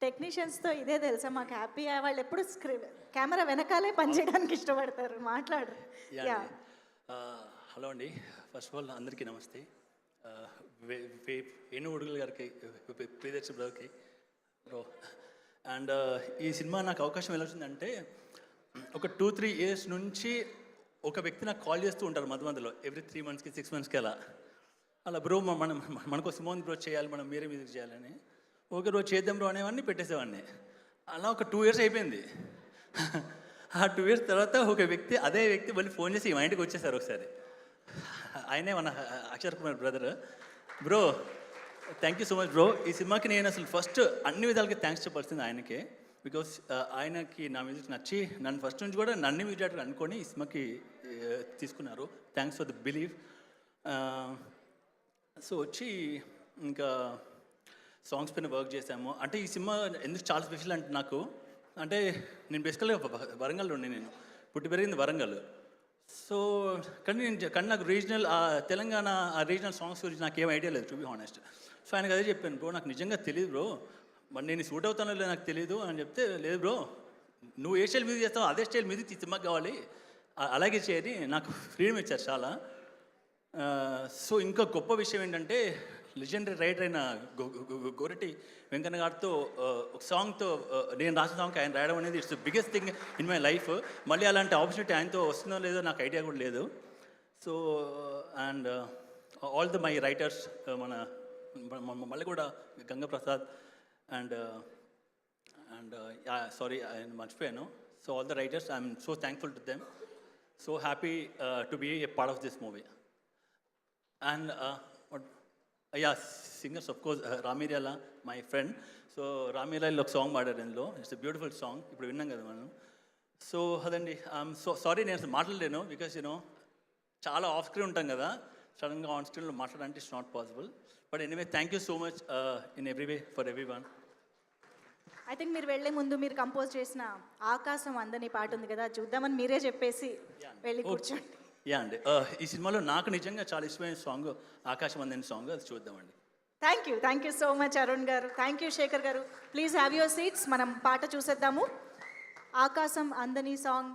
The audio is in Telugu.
టెక్నీషియన్స్తో ఇదే తెలుసా మాకు హ్యాపీ వాళ్ళు ఎప్పుడు కెమెరా వెనకాలే పనిచేయడానికి ఇష్టపడతారు, మాట్లాడరు. యా, హలో అండి. ఫస్ట్ ఆఫ్ ఆల్ అందరికీ నమస్తే. వేణు ఉడుగుల గారికి, ప్రియదర్శి బ్రదర్కి బ్రో. అండ్ ఈ సినిమా నాకు అవకాశం ఎలా వచ్చిందంటే, ఒక 2-3 ఇయర్స్ నుంచి ఒక వ్యక్తి నాకు కాల్ చేస్తూ ఉంటారు మధ్య మధ్యలో, ఎవ్రీ 3 మంత్స్కి 6 మంత్స్కి అలా బ్రో మనకు సిమోన్ బ్రో చేయాలి, మనం మీరే మ్యూజిక్ చేయాలని. ఓకే బ్రో చేద్దాం బ్రో అనేవాడిని, పెట్టేసేవాడిని. అలా ఒక 2 ఇయర్స్ అయిపోయింది. ఆ 2 ఇయర్స్ తర్వాత ఒక వ్యక్తి, అదే వ్యక్తి మళ్ళీ ఫోన్ చేసి మా ఇంటికి వచ్చేసారు ఒకసారి. ఆయనే మన Akshar Kumar brother. Bro thank you so much bro. ఈ సినిమాకి నేను అసలు ఫస్ట్ అన్ని విధాలుగా థ్యాంక్స్ చెప్పాల్సింది ఆయనకే. బికాస్ ఆయనకి నా మ్యూజిక్ నచ్చి నన్ను ఫస్ట్ నుంచి కూడా నన్ను మ్యూజిక్ డైరెక్టర్ అనుకొని ఈ సినిమాకి తీసుకున్నారు. Thanks for the believe. So వచ్చి ఇంకా సాంగ్స్ పైన వర్క్ చేశాము. అంటే ఈ సినిమా ఎందుకు చాలా స్పెషల్ అంటే నాకు, అంటే నేను బేసికల్గా వరంగల్లో ఉండి, నేను పుట్టి పెరిగింది వరంగల్. సో కానీ నాకు రీజనల్ తెలంగాణ ఆ రీజనల్ సాంగ్స్ గురించి నాకు ఏం ఐడియా లేదు, టు బి హానెస్ట్. సో ఆయనకు అదే చెప్పాను, బ్రో నాకు నిజంగా తెలియదు బ్రో, మరి నేను సూట్ అవుతానో లేదు నాకు తెలియదు అని చెప్తే, లేదు బ్రో నువ్వు ఏ స్టైల్ మ్యూజిక్ చేస్తావు అదే స్టైల్ మ్యూజిక్ ఈ సినిమాకి కావాలి, అలాగే చేయని నాకు ఫ్రీడమ్ ఇచ్చారు చాలా. సో ఇంకా గొప్ప విషయం ఏంటంటే, లెజెండరీ రైటర్ అయిన గోరటి వెంకన్న గారితో ఒక సాంగ్తో నేను రాసిన సాంగ్కి ఆయన రాయడం అనేది it's the biggest thing in my life. మళ్ళీ అలాంటి ఆపర్చునిటీ ఆయనతో వస్తుందో లేదో నాకు ఐడియా కూడా లేదు. So and all the my writers, మన మళ్ళీ కూడా గంగప్రసాద్ అండ్ సారీ ఆయన మర్చిపోయాను. So all the writers, I'm so thankful to them. So happy to be a part of this movie. And yeah, singers of course Ramiryala my friend. So Ramiryala ఒక సాంగ్ పాడారు ఇందులో, ఇట్స్ ఎ బ్యూటిఫుల్ సాంగ్, ఇప్పుడు విన్నాం కదా మనం. సో అదండి, ఐఎమ్ సో సారీ నేను అసలు మాట్లాడలేను, బికాస్ యూనో చాలా ఆఫ్ స్క్రీన్ ఉంటాం కదా, సడన్గా ఆన్ స్క్రీన్లో మాట్లాడాలంటే it's not possible. But anyway thank you so much in every way for every one. I think మీరు వెళ్ళే ముందు మీరు కంపోజ్ చేసిన ఆకాశం అందని పాట ఉంది కదా, చూద్దామని మీరే చెప్పేసి వెళ్ళి కూర్చోండి. యా అండి, ఈ సినిమాలో నాకు నిజంగా చాలా ఇష్టమైన సాంగ్ ఆకాశం అందని సాంగ్, అది చూద్దామండి. Thank you so much Arun గారు. థ్యాంక్ యూ శేఖర్ గారు. Please have your seats. మనం పాట చూసేద్దాము. ఆకాశం అందని సాంగ్